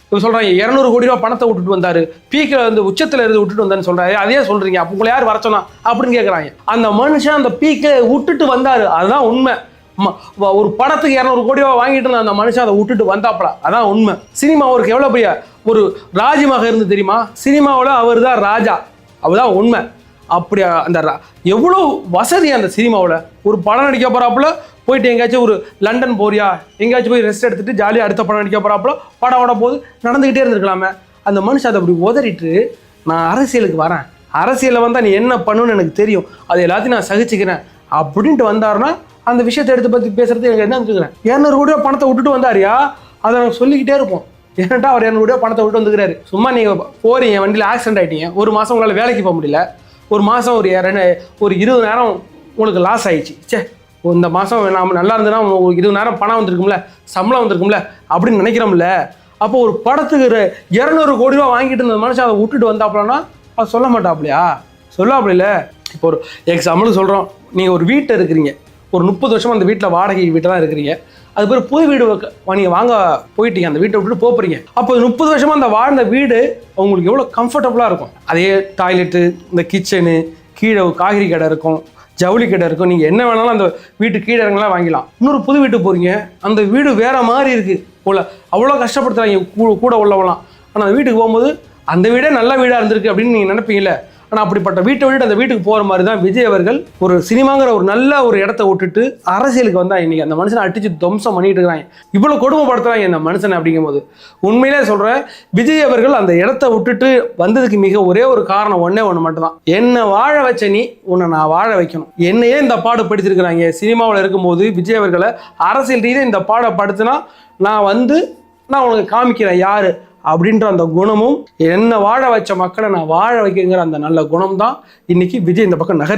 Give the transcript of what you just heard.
இப்போ சொல்றாங்க 200 கோடி ரூபாய் பணத்தை விட்டுட்டு வந்தாரு, பீக்கில் வந்து உச்சத்துல இருந்து விட்டுட்டு வந்தான்னு சொல்றாரு. அதே சொல்றீங்க, அப்போ உங்களை யார் வர சொன்னா அப்படின்னு கேட்குறாங்க. அந்த மனுஷன் அந்த பீக்கை விட்டுட்டு வந்தாரு, அதுதான் உண்மை. ஒரு படத்துக்கு 200 கோடி ரூபாய் வாங்கிட்டு இருந்த அந்த மனுஷன் அதை விட்டுட்டு வந்தாப்படா, அதான் உண்மை. சினிமா அவருக்கு எவ்வளோ பெரிய ஒரு ராஜ்யமாக இருந்து தெரியுமா? சினிமாவில் அவர் தான் ராஜா, அதுதான் உண்மை. அப்படி அந்த எவ்வளோ வசதி அந்த சினிமாவில். ஒரு படம் நடிக்க போகிறாப்புல போயிட்டு எங்கேயாச்சும் ஒரு லண்டன் போறியா, எங்கேயாச்சும் போய் ரெஸ்ட் எடுத்துட்டு ஜாலியாக அடுத்த படம் நடிக்க போகிறாப்புல படம் ஓட போது நடந்துக்கிட்டே இருந்திருக்கலாமே. அந்த மனுஷன் அதை அப்படி உதறிட்டு, நான் அரசியலுக்கு வரேன், அரசியலில் வந்தால் நீ என்ன பண்ணுன்னு எனக்கு தெரியும், அது எல்லாத்தையும் நான் சகிச்சுக்கிறேன் அப்படின்ட்டு வந்தாருன்னா அந்த விஷயத்தை எடுத்து பற்றி பேசுறது எனக்கு என்ன வச்சுக்கிறேன். 200 கோடி ரூபா பணத்தை விட்டுட்டு வந்தாரியா, அதை நாங்கள் சொல்லிக்கிட்டே இருப்போம். ஏன்டா அவர் 200 கோடி ரூபா பணத்தை விட்டு வந்துக்கிறாரு. சும்மா நீங்கள் போறீங்க, வண்டியில் ஆக்சிடென்ட் ஆகிட்டீங்க, ஒரு மாதம் உங்களால் வேலைக்கு போக முடியல, ஒரு மாதம் ஒரு 20,000 உங்களுக்கு லாஸ் ஆயிடுச்சு. சே, இந்த மாதம் நாம் நல்லா இருந்ததுன்னா 20,000 பணம் வந்திருக்கும்ல, சம்பளம் வந்திருக்கும்ல அப்படின்னு நினைக்கிறோம்ல. அப்போ ஒரு படத்துக்கு 200 கோடி ரூபா வாங்கிட்டு இருந்த மனுஷன் அதை விட்டுட்டு வந்தாப்பலன்னா அது சொல்ல மாட்டாப்லையா? சொல்லாப்ல. இப்போ ஒரு எக்ஸாம்பிளுக்கு சொல்கிறோம், நீங்கள் ஒரு வீட்டில் இருக்கிறீங்க, ஒரு 30 வருஷமா அந்த வீட்டில் வாடகை வீட்டில் தான் இருக்கிறீங்க, அது பேர் புது வீடு நீங்கள் வாங்க போயிட்டீங்க, அந்த வீட்டை விட்டுட்டு போகிறீங்க. அப்போ 30 வருஷமா அந்த வாழ்ந்த வீடு உங்களுக்கு எவ்வளோ கம்ஃபர்டபுளாக இருக்கும். அதே டாய்லெட்டு, இந்த கிச்சனு, கீழே காய்கறி கடை இருக்கும், ஜவுளி கடை இருக்கும், நீங்கள் என்ன வேணாலும் அந்த வீட்டு கீழே இறங்கலாம் வாங்கிக்கலாம். இன்னொரு புது வீட்டுக்கு போகிறீங்க, அந்த வீடு வேற மாதிரி இருக்குது போல, அவ்வளோ கஷ்டப்படுத்துறாங்க கூட உள்ளவங்களாம். ஆனால் அந்த வீட்டுக்கு போகும்போது அந்த வீடே நல்ல வீடாக இருந்திருக்கு அப்படின்னு நீங்கள் நினைப்பீங்கல்ல. ஆனால் அப்படிப்பட்ட வீட்டை விட்டு அந்த வீட்டுக்கு போகிற மாதிரி தான் விஜய் அவர்கள் ஒரு சினிமாங்கிற ஒரு நல்ல ஒரு இடத்த விட்டுட்டு அரசியலுக்கு வந்தால் இன்னைக்கு அந்த மனுஷனை அடிச்சு துவம்சம் பண்ணிட்டு இருக்கிறாங்க. இவ்வளோ கொடுமைப்படுத்துறாங்க இந்த மனுஷனை. அப்படிங்கும்போது உண்மையிலே சொல்கிறேன், விஜய் அவர்கள் அந்த இடத்த விட்டுட்டு வந்ததுக்கு மிக ஒரே ஒரு காரணம் ஒன்று மட்டும்தான். என்னை வாழ வச்ச நீ, உன்னை நான் வாழ வைக்கணும். என்னையே இந்த பாடுபடுத்திருக்கிறாங்க. சினிமாவில் இருக்கும்போது விஜய் அவர்களை அரசியல் ரீதியாக இந்த பாடப்படுத்தினா நான் உனக்கு காமிக்கிறேன் யாரு அப்படின்ற அந்த குணமும், என்ன வாழ வச்ச மக்களை நான் வாழ வைக்கிறேங்கிற அந்த நல்ல குணம் தான் இன்னைக்கு விஜய் இந்த பக்கம் நகர்